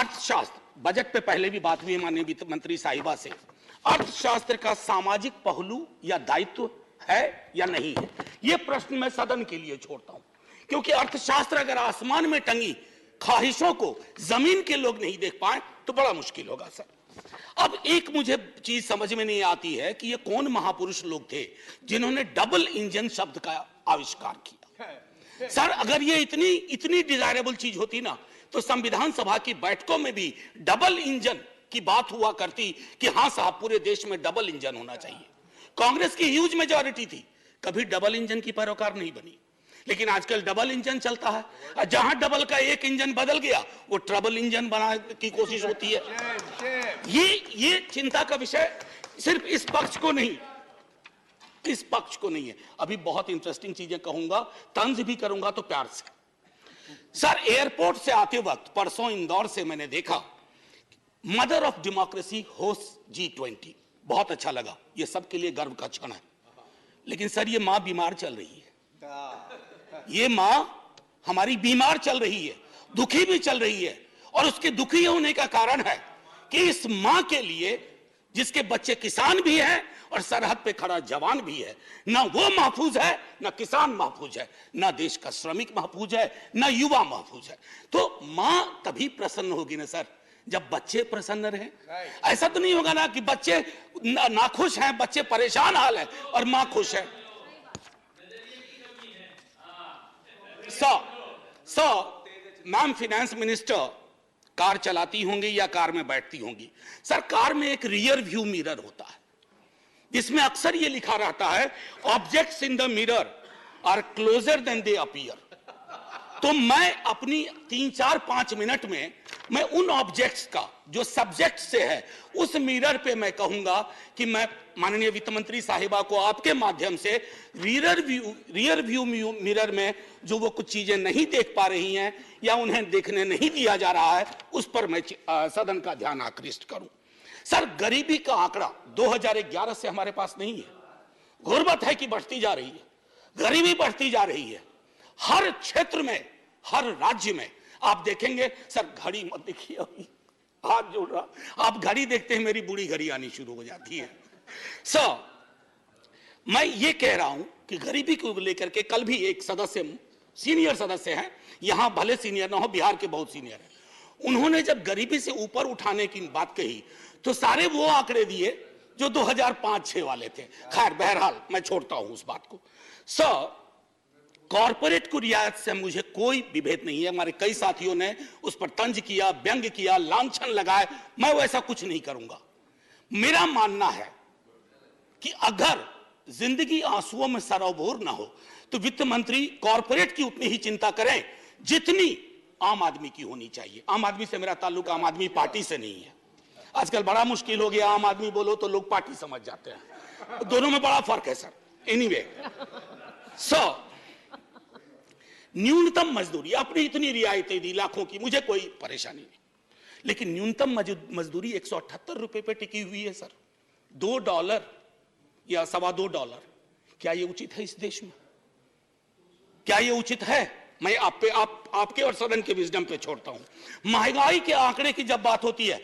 अर्थशास्त्र, बजट पे पहले भी बात हुई माननीय वित्त मंत्री साहिबा से, अर्थशास्त्र का सामाजिक पहलू या दायित्व है या नहीं है, यह प्रश्न मैं सदन के लिए छोड़ता हूं, क्योंकि अर्थशास्त्र अगर आसमान में टंगी ख्वाहिशों को जमीन के लोग नहीं देख पाए तो बड़ा मुश्किल होगा सर। अब एक मुझे चीज समझ में नहीं आती है कि ये कौन महापुरुष लोग थे जिन्होंने डबल इंजन शब्द का आविष्कार किया। सर अगर ये इतनी डिजायरेबल चीज होती ना तो संविधान सभा की बैठकों में भी डबल इंजन की बात हुआ करती कि हां साहब पूरे देश में डबल इंजन होना चाहिए। कांग्रेस की ह्यूज मेजॉरिटी थी, कभी डबल इंजन की पैरोकार नहीं बनी, लेकिन आजकल डबल इंजन चलता है। जहां डबल का एक इंजन बदल गया वो ट्रबल इंजन बनाने की कोशिश होती है। ये चिंता का विषय सिर्फ इस पक्ष को नहीं, इस पक्ष को नहीं है। अभी बहुत इंटरेस्टिंग चीजें कहूंगा, तंज भी करूंगा तो प्यार से। सर एयरपोर्ट से आते वक्त परसों इंदौर से मैंने देखा mother of democracy host G20, बहुत अच्छा लगा, ये सबके लिए गर्व का क्षण है। लेकिन सर ये मां बीमार चल रही है, ये मां हमारी बीमार चल रही है, दुखी भी चल रही है, और उसके दुखी होने का कारण है कि इस मां के लिए जिसके बच्चे किसान भी हैं और सरहद पे खड़ा जवान भी है, ना वो महफूज है, ना किसान महफूज है, ना देश का श्रमिक महफूज है, ना युवा महफूज है। तो मां तभी प्रसन्न होगी ना सर जब बच्चे प्रसन्न रहे। ऐसा तो नहीं होगा ना कि बच्चे नाखुश हैं, बच्चे परेशान हाल है और मां खुश है। मैम फिनेंस मिनिस्टर कार चलाती होंगी या कार में बैठती होंगी। सर कार में एक रियर व्यू मिरर होता है जिसमें अक्सर ये लिखा रहता है objects in the mirror are closer than they appear. तो मैं अपनी 3-4-5 मिनट में मैं उन ऑब्जेक्ट्स का जो सब्जेक्ट से है उस मिरर पे मैं कहूंगा कि मैं माननीय वित्त मंत्री साहिबा को आपके माध्यम से रियर व्यू मिरर में जो वो कुछ चीजें नहीं देख पा रही हैं या उन्हें देखने नहीं दिया जा रहा है उस पर मैं सदन का ध्यान आकृष्ट करूं। सर गरीबी का आंकड़ा 2011 से हमारे पास नहीं है, गुर्बत है कि बढ़ती जा रही है, गरीबी बढ़ती जा रही है हर क्षेत्र में, हर राज्य में। आप देखेंगे सर, घड़ी मत देखिए, अभी हाथ जोड़ रहा, आप घड़ी देखते हैं मेरी बूढ़ी घड़ी आनी शुरू हो जाती है। सर मैं ये कह रहा हूं कि गरीबी को लेकर के कल भी एक सदस्य, सीनियर सदस्य हैं, यहां भले सीनियर ना हो, बिहार के बहुत सीनियर हैं, उन्होंने जब गरीबी से ऊपर उठाने की बात कही तो सारे वो आंकड़े दिए जो 2005-6 वाले थे। खैर बहरहाल मैं छोड़ता हूं उस बात को। सर कॉर्पोरेट को रियायत से मुझे कोई विभेद नहीं है, हमारे कई साथियों ने उस पर तंज किया, व्यंग किया, लांछन लगाए, मैं वैसा कुछ नहीं करूंगा। मेरा मानना है कि अगर जिंदगी आंसुओं में सरोबोर ना हो तो वित्त मंत्री कॉर्पोरेट की उतनी ही चिंता करें जितनी आम आदमी की होनी चाहिए। आम आदमी से मेरा ताल्लुक आम आदमी पार्टी से नहीं है, आजकल बड़ा मुश्किल हो गया, आम आदमी बोलो तो लोग पार्टी समझ जाते हैं, दोनों में बड़ा फर्क है सर। एनीवे सो न्यूनतम मजदूरी, आपने इतनी रियायतें दी लाखों की, मुझे कोई परेशानी नहीं, लेकिन न्यूनतम मजदूरी 178 रुपए पे टिकी हुई है सर। $2 या $2.25, क्या ये उचित है इस देश में? क्या ये उचित है? मैं आपके और सदन के विजडम पे छोड़ता हूं। महंगाई के आंकड़े की जब बात होती है,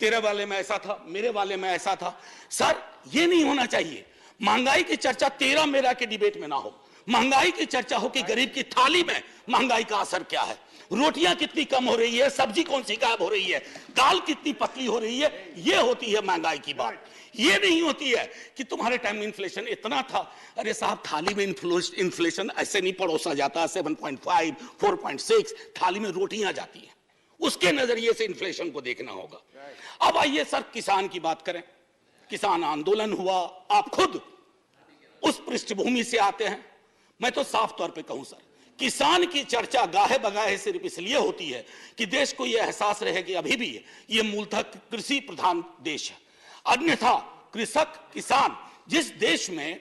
तेरे वाले में ऐसा था, मेरे वाले में ऐसा था, सर ये नहीं होना चाहिए। महंगाई की चर्चा तेरा मेरा के डिबेट में ना हो, महंगाई की चर्चा हो कि गरीब की थाली में महंगाई का असर क्या है, रोटियां कितनी कम हो रही है, सब्जी कौन सी गायब हो रही है, दाल कितनी पतली हो रही है, ये होती है महंगाई की बात। ये नहीं होती है कि तुम्हारे टाइम में इन्फ्लेशन इतना था। अरे साहब थाली में इन्फ्लेशन ऐसे नहीं परोसा जाता, 7.5 4.6 थाली में रोटियां जाती हैं, उसके नजरिए से इन्फ्लेशन को देखना होगा। अब आइए सर किसान की बात करें। किसान आंदोलन हुआ, आप खुद उस पृष्ठभूमि से आते हैं। मैं तो साफ तौर पे कहूं सर, किसान की चर्चा गाहे बगाहे सिर्फ इसलिए होती है कि देश को यह एहसास रहे कि अभी भी ये मूलतः कृषि प्रधान देश है। अन्यथा कृषक किसान जिस देश में,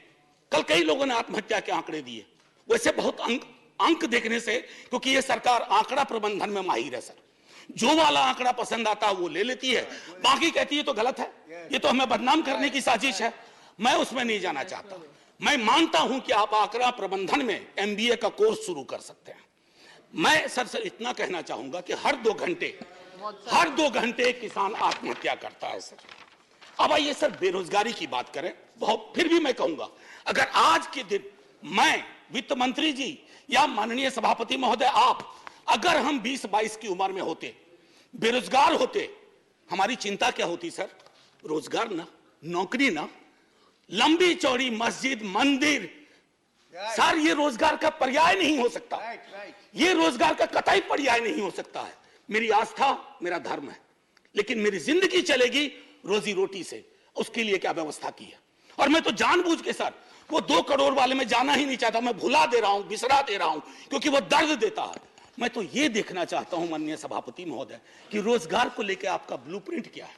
कल कई लोगों ने आत्महत्या के आंकड़े दिए, वैसे बहुत अंक देखने से, क्योंकि ये सरकार आंकड़ा प्रबंधन में माहिर है सर, जो वाला आंकड़ा पसंद आता है वो ले लेती है, बाकी कहती है तो गलत है, ये तो हमें बदनाम करने की साजिश है। मैं उसमें नहीं जाना चाहता। मैं मानता हूं कि आप आंकड़ा प्रबंधन में MBA का कोर्स शुरू कर सकते हैं। मैं सर इतना कहना चाहूंगा कि हर 2 घंटे हर 2 घंटे एक किसान आत्महत्या करता है सर। अब आइए सर बेरोजगारी की बात करें। बहुत फिर भी मैं कहूंगा, अगर आज के दिन मैं, वित्त मंत्री जी या माननीय सभापति महोदय आप, अगर हम 20-22 की उम्र में होते, बेरोजगार होते, हमारी चिंता क्या होती सर? रोजगार ना, नौकरी ना, लंबी चौड़ी मस्जिद, मंदिर। सर ये रोजगार का पर्याय नहीं हो सकता। ये रोजगार का कतई पर्याय नहीं हो सकता है। मेरी आस्था मेरा धर्म है, लेकिन मेरी जिंदगी चलेगी रोजी रोटी से। उसके लिए क्या व्यवस्था की है? और मैं तो जानबूझ के सर वो 2 करोड़ वाले में जाना ही नहीं चाहता। मैं भुला दे रहा हूं, बिसरा दे रहा हूं, क्योंकि वो दर्द देता है। मैं तो ये देखना चाहता हूं माननीय सभापति महोदय कि रोजगार को लेकर आपका ब्लूप्रिंट क्या है।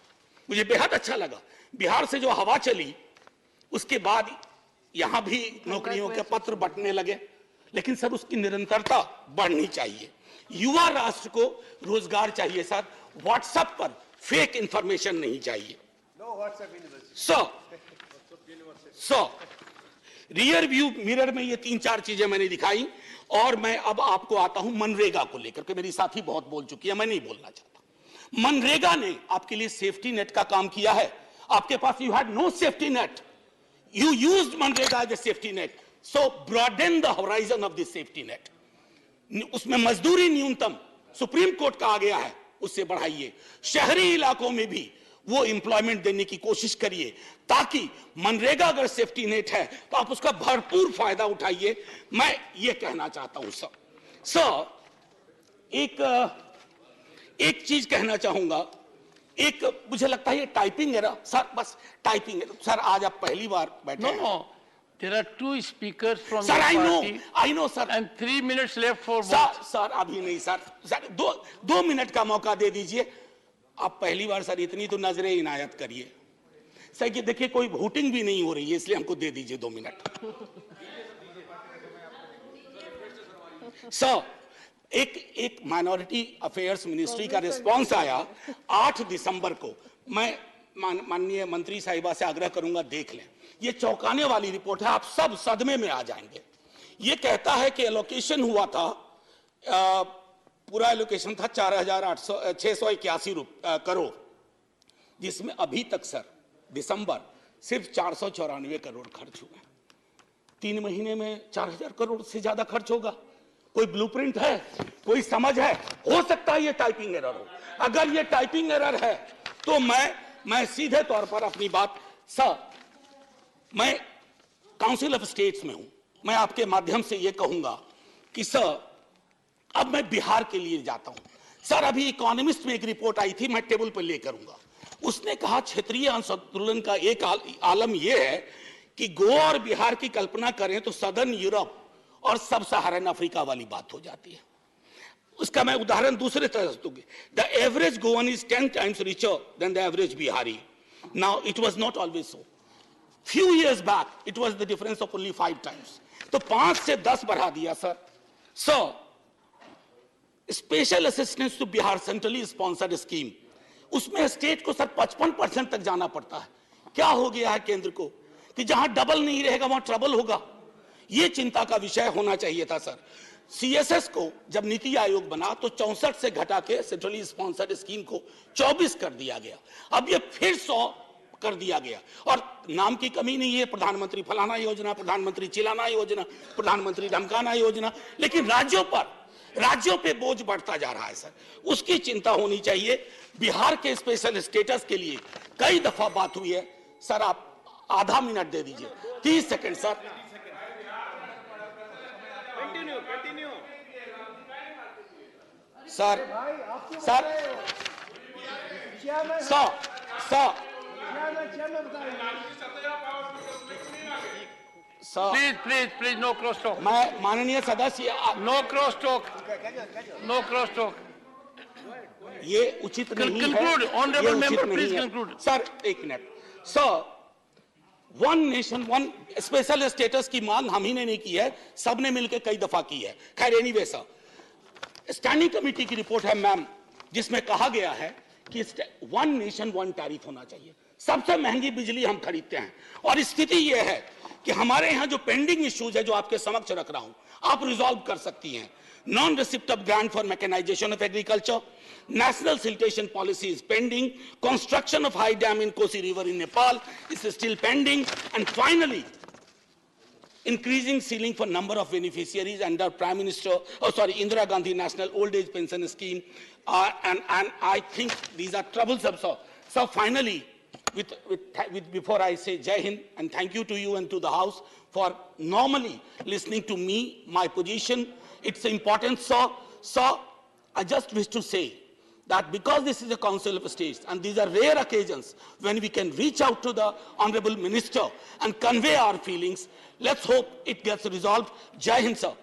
मुझे बेहद अच्छा लगा बिहार से जो हवा चली, उसके बाद यहां भी नौकरियों के पत्र बंटने लगे, लेकिन सर उसकी निरंतरता बढ़नी चाहिए। युवा राष्ट्र को रोजगार चाहिए सर, व्हाट्सएप पर फेक इंफॉर्मेशन नहीं चाहिए। रियर व्यू मिरर में ये 3-4 चीजें मैंने दिखाई। और मैं अब आपको आता हूं मनरेगा को लेकर के। मेरी साथी बहुत बोल चुकी है, मैं नहीं बोलना चाहता। मनरेगा ने आपके लिए सेफ्टी नेट का काम किया है। आपके पास you had no safety net, you used MNREGA as a safety net, so broaden the horizon of this safety net। उसमें मजदूरी न्यूनतम सुप्रीम कोर्ट का आ गया है, उससे बढ़ाइए। शहरी इलाकों में भी वो एम्प्लॉयमेंट देने की कोशिश करिए, ताकि मनरेगा अगर सेफ्टी नेट है तो आप उसका भरपूर फायदा उठाइए। मैं ये कहना चाहता हूं सर एक चीज कहना चाहूंगा। एक मुझे लगता है ये टाइपिंग एरर सर, बस टाइपिंग एरर सर। आज आप पहली बार बैठे हैं। No, there are 2 speakers from sir your party. I know sir, and 3 minutes left for both. Sir अभी नहीं सर 2 मिनट का मौका दे दीजिए। आप पहली बार सर इतनी तो नजरें इनायत करिए सर। कि देखिए कोई वोटिंग भी नहीं हो रही है, इसलिए हमको दे दीजिए 2 मिनट। सर एक माइनॉरिटी अफेयर्स मिनिस्ट्री का रिस्पांस आया 8 दिसंबर को। मैं माननीय मंत्री साहिबा से आग्रह करूंगा देख लें, ये चौंकाने वाली रिपोर्ट है, आप सब सदमे में आ जाएंगे। ये कहता है कि एलोकेशन हुआ था, पूरा एलोकेशन था 4,681 करोड़, जिसमें अभी तक सर दिसंबर सिर्फ 494 करोड़ खर्च हुए। 3 महीने में 4,000 करोड़ से ज्यादा खर्च होगा। कोई ब्लूप्रिंट है, कोई समझ है? हो सकता है ये टाइपिंग एरर हो। अगर ये टाइपिंग एरर है तो मैं सीधे तौर पर अपनी बात सर, मैं काउंसिल ऑफ स्टेट्स में हूं, मैं आपके माध्यम से ये कहूंगा कि सर अब मैं बिहार के लिए जाता हूं। सर अभी इकोनॉमिस्ट में एक रिपोर्ट आई थी, मैं टेबल पर ले करूंगा। उसने कहा क्षेत्रीय असंतुलन का एक आलम यह है कि गोवा और बिहार की कल्पना करें तो सदर्न यूरोप और सब सहारन अफ्रीका वाली बात हो जाती है। उसका मैं उदाहरण दूसरे तरह से दूंगी। The average Goan is 10 times richer than the average Bihari. Now it was not always so. Few years back it was the difference of only 5 times. तो 5 से 10 बढ़ा दिया sir. Sir special assistance to Bihar centrally sponsored scheme, उसमें state को sir 55% तक जाना पड़ता है। क्या हो गया है केंद्र को कि जहां डबल नहीं रहेगा वहां ट्रबल होगा। ये चिंता का विषय होना चाहिए था सर। सीएसएस को जब नीति आयोग बना तो 64 से घटा के सेंट्रली स्पॉन्सर्ड स्कीम को 24 कर दिया गया। अब ये फिर 100 कर दिया गया। और नाम की कमी नहीं है, प्रधानमंत्री फलाना योजना, प्रधानमंत्री चिलाना योजना, प्रधानमंत्री धमकाना योजना, लेकिन राज्यों पे बोझ बढ़ता जा रहा है सर। उसकी चिंता होनी चाहिए। बिहार के स्पेशल स्टेटस के लिए कई दफा बात हुई है सर। आप आधा मिनट दे दीजिए, 30 second sir. Sir Please, no cross talk. मैं माननीय सदस्य, No cross talk. No cross talk. ये उचित नहीं है। Conclude, honorable member, please है। conclude. Sir 1 minute. Sir 1 nation 1 special status की मांग हम ही ने नहीं की है, सबने मिलकर कई दफा की है। खैर एनीवे सर, स्टैंडिंग कमेटी की रिपोर्ट है मैम, जिसमें कहा गया है कि 1 नेशन 1 टैरिफ होना चाहिए। सबसे महंगी बिजली हम खरीदते हैं, और स्थिति यह है कि हमारे यहां जो पेंडिंग इश्यूज है जो आपके समक्ष रख रहा हूं, आप रिजॉल्व कर सकती हैं। non-receipt of grant for mechanization of agriculture, national siltation policy is pending, construction of high dam in Kosi River in Nepal is still pending, and finally, increasing ceiling for number of beneficiaries under Indira Gandhi National Old Age Pension Scheme, and I think these are troublesome. So finally, before I say Jai Hind and thank you to you and to the House for normally listening to me, my position, its importance. So I just wish to say that because this is a Council of States and these are rare occasions when we can reach out to the Honorable Minister and convey our feelings, let's hope it gets resolved. Jai Hind, sir.